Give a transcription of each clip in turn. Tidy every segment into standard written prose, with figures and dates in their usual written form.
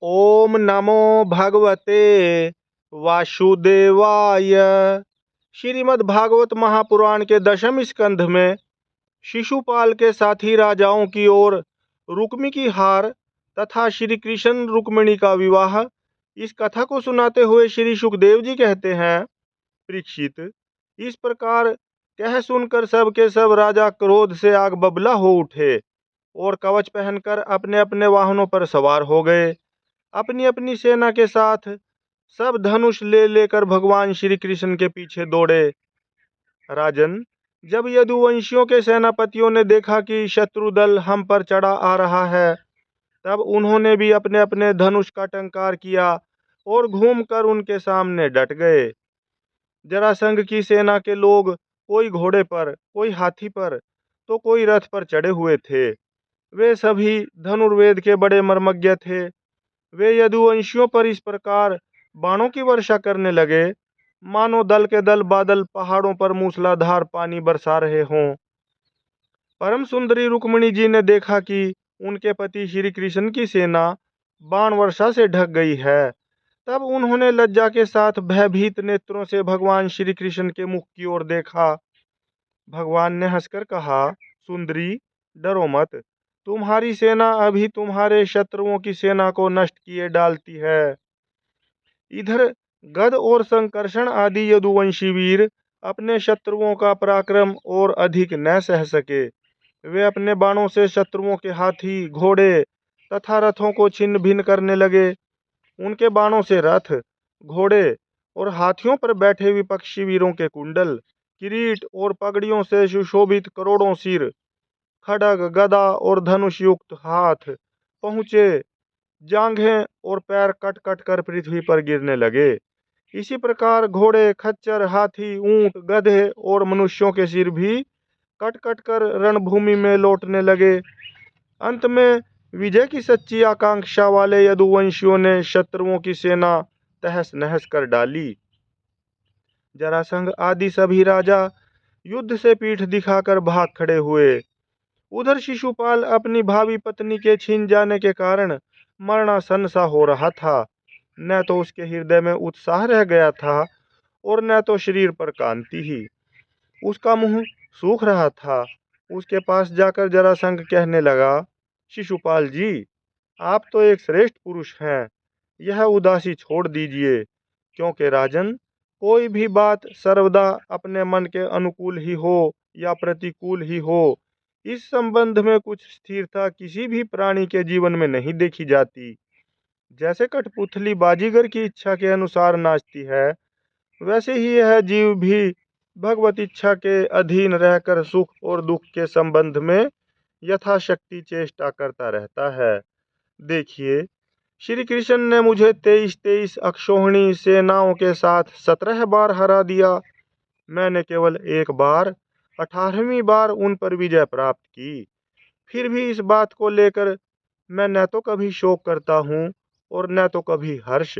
ओम नमो भगवते वासुदेवाय। श्रीमद् भागवत महापुराण के दशम स्कंध में शिशुपाल के साथी राजाओं की ओर रुक्मी की हार तथा श्री कृष्ण रुक्मिणी का विवाह, इस कथा को सुनाते हुए श्री सुखदेव जी कहते हैं, परीक्षित, इस प्रकार कह सुनकर सब के सब राजा क्रोध से आग बबला हो उठे और कवच पहनकर अपने अपने वाहनों पर सवार हो गए। अपनी अपनी सेना के साथ सब धनुष ले लेकर भगवान श्री कृष्ण के पीछे दौड़े। राजन, जब यदुवंशियों के सेनापतियों ने देखा कि शत्रु दल हम पर चढ़ा आ रहा है, तब उन्होंने भी अपने अपने धनुष का टंकार किया और घूमकर उनके सामने डट गए। जरासंध की सेना के लोग कोई घोड़े पर, कोई हाथी पर, तो कोई रथ पर चढ़े हुए थे। वे सभी धनुर्वेद के बड़े मर्मज्ञ थे। वे यदुवंशियों पर इस प्रकार बाणों की वर्षा करने लगे, मानो दल के दल बादल पहाड़ों पर मूसलाधार पानी बरसा रहे हों। परम सुंदरी रुक्मिणी जी ने देखा कि उनके पति श्री कृष्ण की सेना बाण वर्षा से ढक गई है। तब उन्होंने लज्जा के साथ भयभीत नेत्रों से भगवान श्री कृष्ण के मुख की ओर देखा। भगवान ने हंसकर कहा, सुंदरी, डरो मत। तुम्हारी सेना अभी तुम्हारे शत्रुओं की सेना को नष्ट किए डालती है। इधर गद और संकर्षण आदि यदुवंशी वीर अपने शत्रुओं का पराक्रम और अधिक न सह सके। वे अपने बाणों से शत्रुओं के हाथी, घोड़े तथा रथों को छिन्न भिन्न करने लगे। उनके बाणों से रथ, घोड़े और हाथियों पर बैठे विपक्षी वीरों के कुंडल, किरीट और पगड़ियों से सुशोभित करोड़ों सिर, खड्ग, गदा और धनुष युक्त हाथ, पहुंचे, जांघें और पैर कट कट कर पृथ्वी पर गिरने लगे। इसी प्रकार घोड़े, खच्चर, हाथी, ऊंट, गधे और मनुष्यों के सिर भी कट कट कर रणभूमि में लौटने लगे। अंत में विजय की सच्ची आकांक्षा वाले यदुवंशियों ने शत्रुओं की सेना तहस नहस कर डाली। जरासंध आदि सभी राजा युद्ध से पीठ दिखाकर भाग खड़े हुए। उधर शिशुपाल अपनी भावी पत्नी के छिन जाने के कारण मरणासन सा हो रहा था। न तो उसके हृदय में उत्साह रह गया था और न तो शरीर पर कांति ही। उसका मुंह सूख रहा था। उसके पास जाकर जरासंध कहने लगा, शिशुपाल जी, आप तो एक श्रेष्ठ पुरुष हैं। यह उदासी छोड़ दीजिए, क्योंकि राजन, कोई भी बात सर्वदा अपने मन के अनुकूल ही हो या प्रतिकूल ही हो, इस संबंध में कुछ स्थिरता किसी भी प्राणी के जीवन में नहीं देखी जाती। जैसे कठपुतली बाजीगर की इच्छा के अनुसार नाचती है, वैसे ही यह जीव भी भगवत इच्छा के अधीन रहकर सुख और दुख के संबंध में यथाशक्ति चेष्टा करता रहता है। देखिए, श्री कृष्ण ने मुझे 23 अक्षौहिणी सेनाओं के साथ 17 बार हरा दिया। मैंने केवल एक बार, 18वीं बार उन पर विजय प्राप्त की। फिर भी इस बात को लेकर मैं न तो कभी शोक करता हूँ और न तो कभी हर्ष,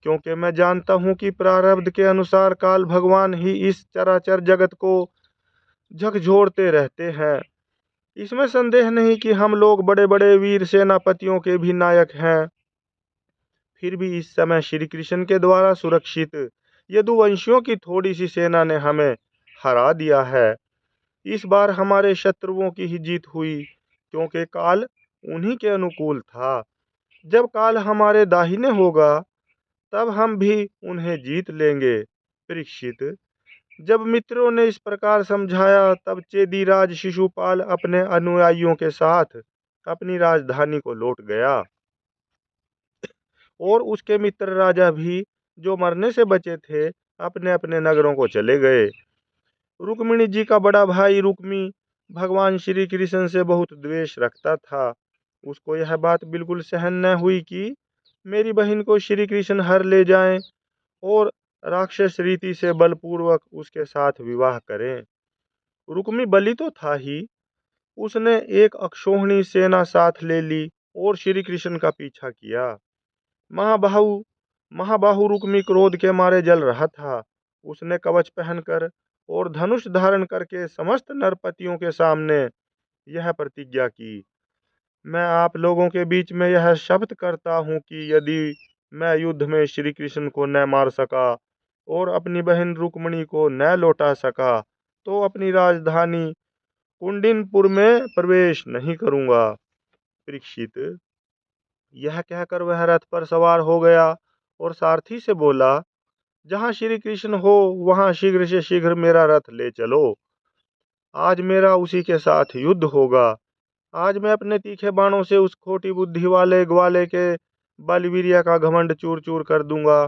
क्योंकि मैं जानता हूँ कि प्रारब्ध के अनुसार काल भगवान ही इस चराचर जगत को झकझोरते रहते हैं। इसमें संदेह नहीं कि हम लोग बड़े बड़े वीर सेनापतियों के भी नायक हैं। फिर भी इस समय श्री कृष्ण के द्वारा सुरक्षित यदुवंशियों की थोड़ी सी सेना ने हमें हरा दिया है। इस बार हमारे शत्रुओं की ही जीत हुई, क्योंकि काल उन्हीं के अनुकूल था। जब काल हमारे दाहिने होगा, तब हम भी उन्हें जीत लेंगे। परीक्षित, जब मित्रों ने इस प्रकार समझाया, तब चेदीराज शिशुपाल अपने अनुयायियों के साथ अपनी राजधानी को लौट गया और उसके मित्र राजा भी, जो मरने से बचे थे, अपने अपने नगरों को चले गए। रुक्मिणी जी का बड़ा भाई रुक्मी भगवान श्री कृष्ण से बहुत द्वेष रखता था। उसको यह बात बिल्कुल सहन न हुई कि मेरी बहन को श्री कृष्ण हर ले जाएं और राक्षस रीति से बलपूर्वक उसके साथ विवाह करें। रुक्मी बलि तो था ही, उसने एक अक्षौहिणी सेना साथ ले ली और श्री कृष्ण का पीछा किया। महाबाहु महाबाहु रुक्मी क्रोध के मारे जल रहा था। उसने कवच पहनकर और धनुष धारण करके समस्त नरपतियों के सामने यह प्रतिज्ञा की, मैं आप लोगों के बीच में यह शपथ करता हूँ कि यदि मैं युद्ध में श्री कृष्ण को न मार सका और अपनी बहन रुक्मिणी को न लौटा सका तो अपनी राजधानी कुंडिनपुर में प्रवेश नहीं करूंगा। परीक्षित, यह कहकर वह रथ पर सवार हो गया और सारथी से बोला, जहां श्री कृष्ण हो वहां शीघ्र से शीघ्र मेरा रथ ले चलो। आज मेरा उसी के साथ युद्ध होगा। आज मैं अपने तीखे बाणों से उस खोटी बुद्धि वाले ग्वाले के बलवीर्य का घमंड चूर चूर कर दूंगा।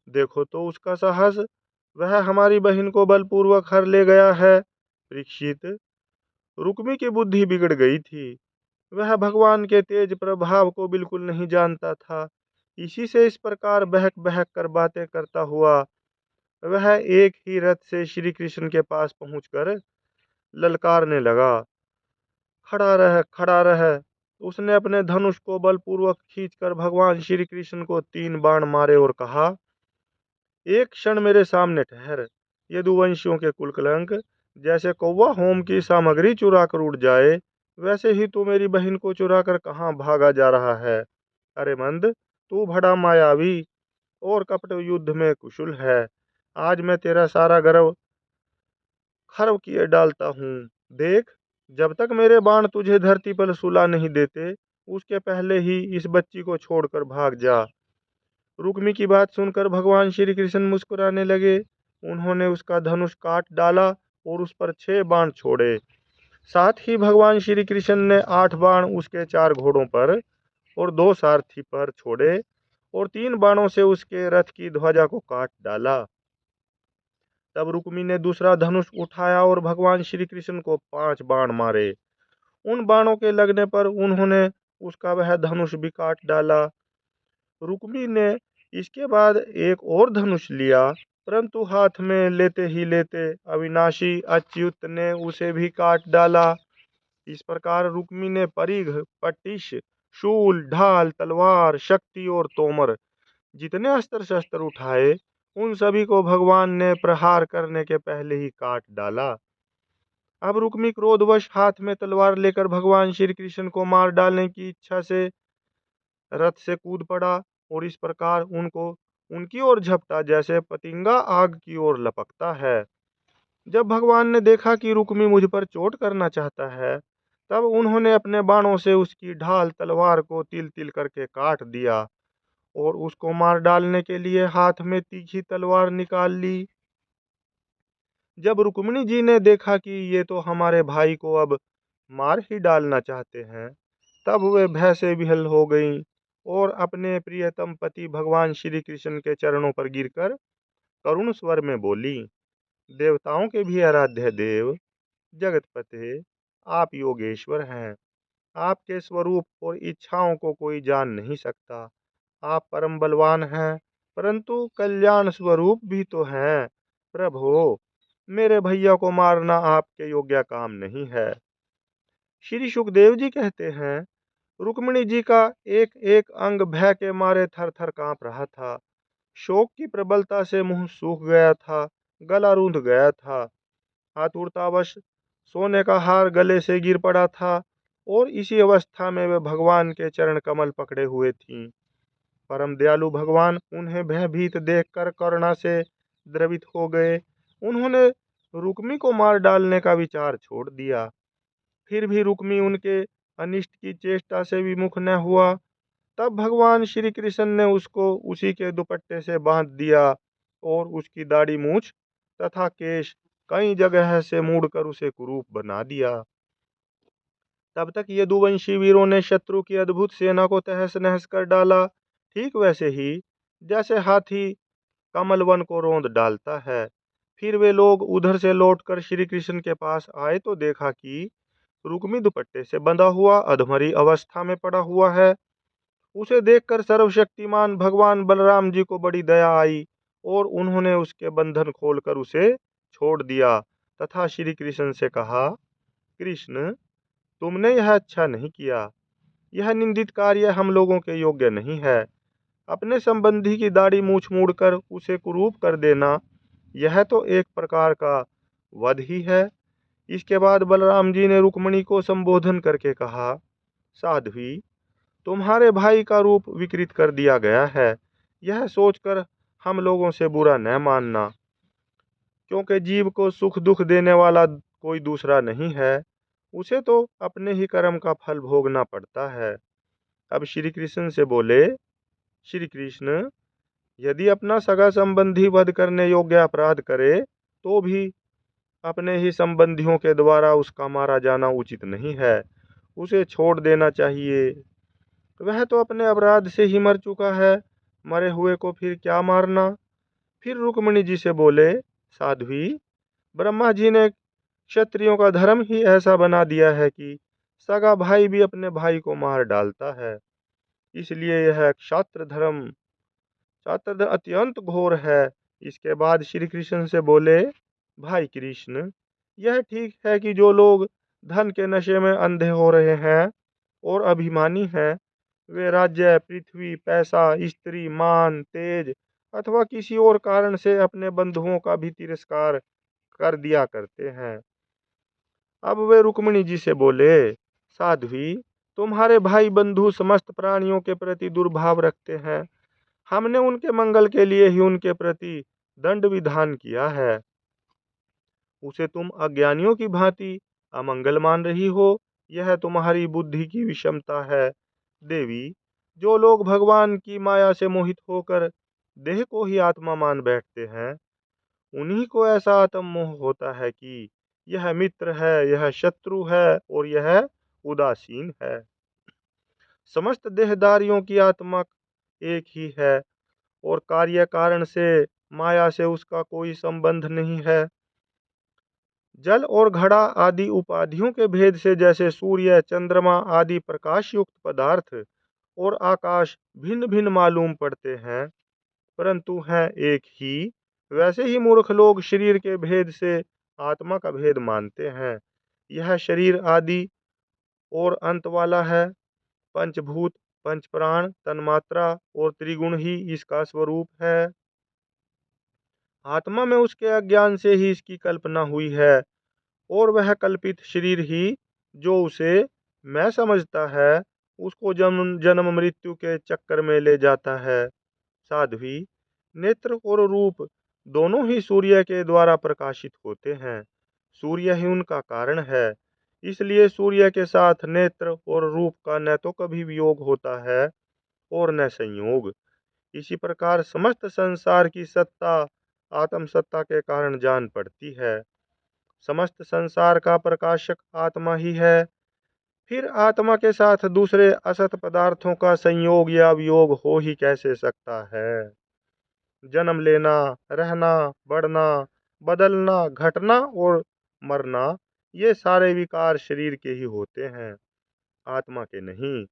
देखो तो उसका साहस, वह हमारी बहन को बलपूर्वक हर ले गया है। परीक्षित, रुक्मी की बुद्धि बिगड़ गई थी। वह भगवान के तेज प्रभाव को बिल्कुल नहीं जानता था। इसी से इस प्रकार बहक बहक कर बातें करता हुआ वह एक ही रथ से श्री कृष्ण के पास पहुंचकर ललकारने लगा, खड़ा रह, खड़ा रह। उसने अपने धनुष को बलपूर्वक खींचकर भगवान श्री कृष्ण को 3 बाण मारे और कहा, एक क्षण मेरे सामने ठहर। यदुवंशियों के कुलकलंक, जैसे कौवा होम की सामग्री चुरा कर उड़ जाए, वैसे ही तू मेरी बहन को चुरा कर कहाँ भागा जा रहा है। अरे मंद, तू बड़ा मायावी और कपट युद्ध में कुशल है। आज मैं तेरा सारा गर्व खर्व किए डालता हूँ। देख, जब तक मेरे बाण तुझे धरती पर सुला नहीं देते, उसके पहले ही इस बच्ची को छोड़कर भाग जा। रुक्मी की बात सुनकर भगवान श्री कृष्ण मुस्कुराने लगे। उन्होंने उसका धनुष काट डाला और उस पर 6 बाण छोड़े। साथ ही भगवान श्री कृष्ण ने 8 बाण उसके 4 घोड़ों पर और 2 सारथी पर छोड़े और 3 बाणों से उसके रथ की ध्वजा को काट डाला। तब रुक्मी ने दूसरा धनुष उठाया और भगवान श्री कृष्ण को 5 बाण मारे। उन बाणों के लगने पर उन्होंने उसका वह धनुष भी काट डाला। रुक्मी ने इसके बाद एक और धनुष लिया, परंतु हाथ में लेते ही लेते अविनाशी अच्युत ने उसे भी काट डाला। इस प्रकार रुक्मी ने परिघ, पट्टिश, शूल, ढाल, तलवार, शक्ति और तोमर जितने अस्त्र शस्त्र उठाए, उन सभी को भगवान ने प्रहार करने के पहले ही काट डाला। अब रुक्मी क्रोधवश हाथ में तलवार लेकर भगवान श्री कृष्ण को मार डालने की इच्छा से रथ से कूद पड़ा और इस प्रकार उनको उनकी ओर झपटा जैसे पतिंगा आग की ओर लपकता है। जब भगवान ने देखा कि रुक्मी मुझ पर चोट करना चाहता है, तब उन्होंने अपने बाणों से उसकी ढाल तलवार को तिल तिल करके काट दिया और उसको मार डालने के लिए हाथ में तीखी तलवार निकाल ली। जब रुक्मिणी जी ने देखा कि ये तो हमारे भाई को अब मार ही डालना चाहते हैं, तब वे भय से विह्वल हो गईं और अपने प्रियतम पति भगवान श्री कृष्ण के चरणों पर गिरकर करुण स्वर में बोली, देवताओं के भी आराध्य देव, जगतपते, आप योगेश्वर हैं। आपके स्वरूप और इच्छाओं को कोई जान नहीं सकता। आप परम बलवान हैं, परंतु कल्याण स्वरूप भी तो हैं। प्रभो, मेरे भैया को मारना आपके योग्य काम नहीं है। श्री सुखदेव जी कहते हैं, रुक्मिणी जी का एक एक अंग भय के मारे थर थर कांप रहा था। शोक की प्रबलता से मुंह सूख गया था, गला रूंध गया था। आतुरतावश सोने का हार गले से गिर पड़ा था और इसी अवस्था में वे भगवान के चरण कमल पकड़े हुए थीं। परम दयालु भगवान उन्हें भयभीत देखकर करुणा से द्रवित हो गए। उन्होंने रुक्मी को मार डालने का विचार छोड़ दिया। फिर भी रुक्मी उनके अनिष्ट की चेष्टा से विमुख न हुआ। तब भगवान श्री कृष्ण ने उसको उसी के दुपट्टे से बांध दिया और उसकी दाढ़ी मूछ तथा केश कई जगह से मुड़कर उसे कुरूप बना दिया। तब तक यदुवंशी वीरों ने शत्रु की अद्भुत सेना को तहस नहस कर डाला, ठीक वैसे ही जैसे हाथी कमल वन को रौंद डालता है। फिर वे लोग उधर से लौटकर श्री कृष्ण के पास आए तो देखा कि रुक्मी दुपट्टे से बंधा हुआ अधमरी अवस्था में पड़ा हुआ है। उसे देखकर सर्वशक्तिमान भगवान बलराम जी को बड़ी दया आई और उन्होंने उसके बंधन खोलकर उसे छोड़ दिया तथा श्री कृष्ण से कहा, कृष्ण, तुमने यह अच्छा नहीं किया। यह निंदित कार्य हम लोगों के योग्य नहीं है। अपने संबंधी की दाढ़ी मूछ मूड़कर उसे कुरूप कर देना, यह तो एक प्रकार का वध ही है। इसके बाद बलराम जी ने रुक्मिणी को संबोधन करके कहा, साध्वी, तुम्हारे भाई का रूप विकृत कर दिया गया है, यह सोचकर हम लोगों से बुरा न मानना, क्योंकि जीव को सुख दुख देने वाला कोई दूसरा नहीं है, उसे तो अपने ही कर्म का फल भोगना पड़ता है। अब श्री कृष्ण से बोले, श्री कृष्ण, यदि अपना सगा संबंधी वध करने योग्य अपराध करे तो भी अपने ही संबंधियों के द्वारा उसका मारा जाना उचित नहीं है, उसे छोड़ देना चाहिए। वह तो अपने अपराध से ही मर चुका है, मरे हुए को फिर क्या मारना। फिर रुक्मिणी जी से बोले, साध्वी, ब्रह्मा जी ने क्षत्रियों का धर्म ही ऐसा बना दिया है कि सगा भाई भी अपने भाई को मार डालता है, इसलिए यह छात्र धर्म अत्यंत घोर है। इसके बाद श्री कृष्ण से बोले, भाई कृष्ण, यह ठीक है कि जो लोग धन के नशे में अंधे हो रहे हैं और अभिमानी हैं, वे राज्य, पृथ्वी, पैसा, स्त्री, मान, तेज अथवा किसी और कारण से अपने बंधुओं का भी तिरस्कार कर दिया करते हैं। अब वे रुक्मिणी जी से बोले, साध्वी, तुम्हारे भाई बंधु समस्त प्राणियों के प्रति दुर्भाव रखते हैं, हमने उनके मंगल के लिए ही उनके प्रति दंड विधान किया है, उसे तुम अज्ञानियों की भांति अमंगल मान रही हो, यह तुम्हारी बुद्धि की विषमता है। देवी, जो लोग भगवान की माया से मोहित होकर देह को ही आत्मा मान बैठते हैं, उन्हीं को ऐसा आत्म मोह होता है कि यह मित्र है, यह शत्रु है और यह उदासीन है। समस्त देहधारियों की आत्मा एक ही है और कार्य कारण से माया से उसका कोई संबंध नहीं है। जल और घड़ा आदि उपाधियों के भेद से जैसे सूर्य, चंद्रमा आदि प्रकाश युक्त पदार्थ और आकाश भिन्न भिन्न मालूम पड़ते हैं, परंतु हैं एक ही, वैसे ही मूर्ख लोग शरीर के भेद से आत्मा का भेद मानते हैं। यह शरीर आदि और अंत वाला है, पंचभूत, पंच प्राण, तन्मात्रा और त्रिगुण ही इसका स्वरूप है। आत्मा में उसके अज्ञान से ही इसकी कल्पना हुई है और वह कल्पित शरीर ही जो उसे मैं समझता है, उसको जन्म जन्म मृत्यु के चक्कर में ले जाता है। साध्वी, नेत्र और रूप दोनों ही सूर्य के द्वारा प्रकाशित होते हैं, सूर्य ही उनका कारण है, इसलिए सूर्य के साथ नेत्र और रूप का न तो कभी वियोग होता है और न संयोग। इसी प्रकार समस्त संसार की सत्ता आत्म सत्ता के कारण जान पड़ती है। समस्त संसार का प्रकाशक आत्मा ही है, फिर आत्मा के साथ दूसरे असत पदार्थों का संयोग या वियोग हो ही कैसे सकता है। जन्म लेना, रहना, बढ़ना, बदलना, घटना और मरना, ये सारे विकार शरीर के ही होते हैं, आत्मा के नहीं।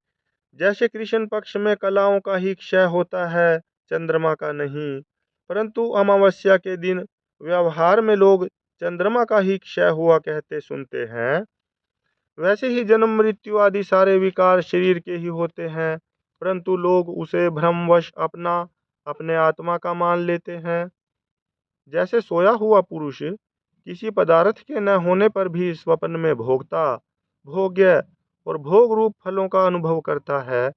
जैसे कृष्ण पक्ष में कलाओं का ही क्षय होता है, चंद्रमा का नहीं, परंतु अमावस्या के दिन व्यवहार में लोग चंद्रमा का ही क्षय हुआ कहते सुनते हैं, वैसे ही जन्म मृत्यु आदि सारे विकार शरीर के ही होते हैं, परंतु लोग उसे भ्रमवश अपने आत्मा का मान लेते हैं। जैसे सोया हुआ पुरुष किसी पदार्थ के न होने पर भी स्वप्न में भोगता, भोग्य और भोग रूप फलों का अनुभव करता है,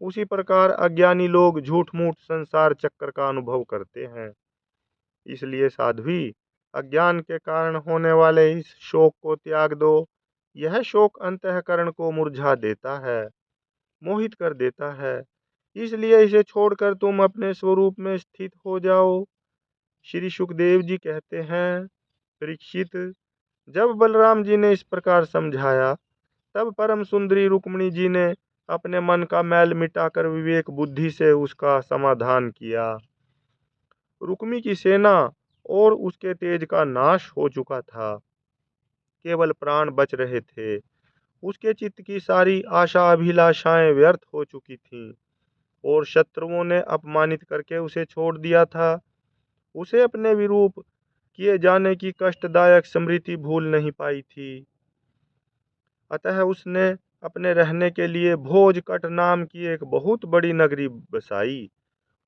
उसी प्रकार अज्ञानी लोग झूठ मूठ संसार चक्कर का अनुभव करते हैं। इसलिए साध्वी, अज्ञान के कारण होने वाले इस शोक को त्याग दो। यह शोक अंतःकरण को मुरझा देता है, मोहित कर देता है, इसलिए इसे छोड़कर तुम अपने स्वरूप में स्थित हो जाओ। श्री सुखदेव जी कहते हैं, परीक्षित, जब बलराम जी ने इस प्रकार समझाया, तब परम सुंदरी रुक्मिणी जी ने अपने मन का मैल मिटाकर विवेक बुद्धि से उसका समाधान किया। रुक्मी की सेना और उसके तेज का नाश हो चुका था, केवल प्राण बच रहे थे। उसके चित्त की सारी आशा अभिलाषाएं व्यर्थ हो चुकी थीं और शत्रुओं ने अपमानित करके उसे छोड़ दिया था। उसे अपने विरूप किए जाने की कष्टदायक स्मृति भूल नहीं पाई थी। अतः उसने अपने रहने के लिए भोजकट नाम की एक बहुत बड़ी नगरी बसाई।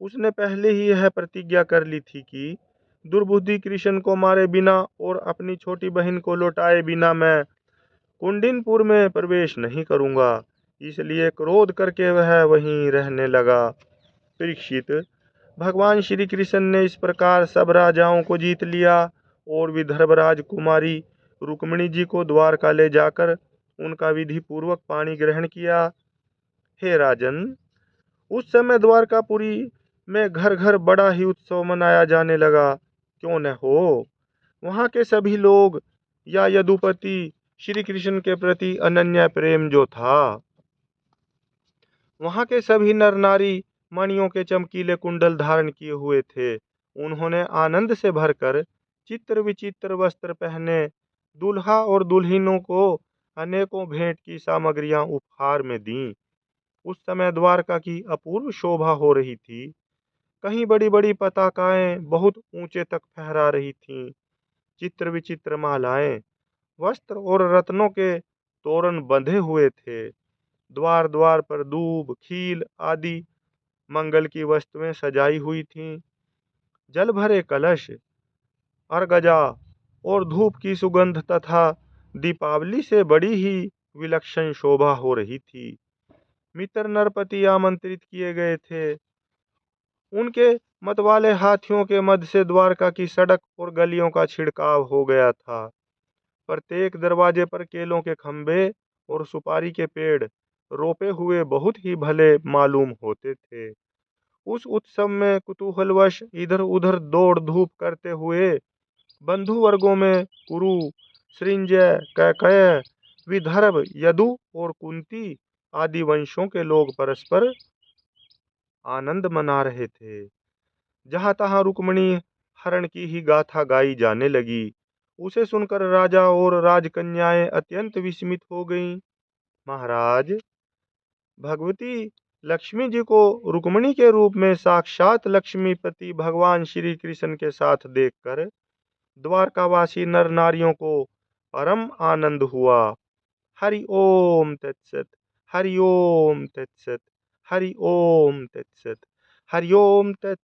उसने पहले ही यह प्रतिज्ञा कर ली थी कि दुर्बुद्धि कृष्ण को मारे बिना और अपनी छोटी बहन को लौटाए बिना मैं कुंडिनपुर में प्रवेश नहीं करूंगा। इसलिए क्रोध करके वह वहीं रहने लगा। परीक्षित, भगवान श्री कृष्ण ने इस प्रकार सब राजाओं को जीत लिया और विदर्भ राजकुमारी रुक्मिणी जी को द्वारका ले जाकर उनका विधि पूर्वक पाणी ग्रहण किया। हे राजन, उस समय द्वारकापुरी में घर घर बड़ा ही उत्सव मनाया जाने लगा। क्यों न हो, वहां के सभी लोग या यदुपति श्री कृष्ण के प्रति अनन्य प्रेम जो था, वहां के सभी नर नारी मणियों के चमकीले कुंडल धारण किए हुए थे। उन्होंने आनंद से भरकर चित्र विचित्र वस्त्र पहने दूल्हा और दुल्हनों को अनेकों भेंट की सामग्रियां उपहार में दी। उस समय द्वारका की अपूर्व शोभा हो रही थी। कहीं बड़ी बड़ी पताकाएं बहुत ऊंचे तक फहरा रही थीं। चित्र विचित्र मालाएं, वस्त्र और रत्नों के तोरण बंधे हुए थे। द्वार द्वार पर दूब, खील आदि मंगल की वस्तुएं सजाई हुई थीं। जल भरे कलश, अर्गजा और धूप की सुगंध तथा दीपावली से बड़ी ही विलक्षण शोभा हो रही थी। मित्र नरपति आमंत्रित किए गए थे। उनके मतवाले हाथियों के मध्य से द्वारका की सड़क और गलियों का छिड़काव हो गया था। प्रत्येक दरवाजे पर केलों के खंभे और सुपारी के पेड़ रोपे हुए बहुत ही भले मालूम होते थे। उस उत्सव में कुतूहलवश इधर उधर दौड़ धूप करते हुए बंधु वर्गों में कुरु, सृंजय, कैकेय, विदर्भ, यदु और कुंती आदि वंशों के लोग परस्पर आनंद मना रहे थे। जहां तहां रुक्मिणी हरण की ही गाथा गाई जाने लगी। उसे सुनकर राजा और राजकन्याएं अत्यंत विस्मित हो गईं। महाराज, भगवती लक्ष्मी जी को रुक्मिणी के रूप में साक्षात लक्ष्मीपति भगवान श्री कृष्ण के साथ देखकर द्वारकावासी नर नारियों को परम आनंद हुआ। हरि ओम तत्सत। हरि ओम तत्सत। हरि ओम तत्सत। हरि ओम तत्सत।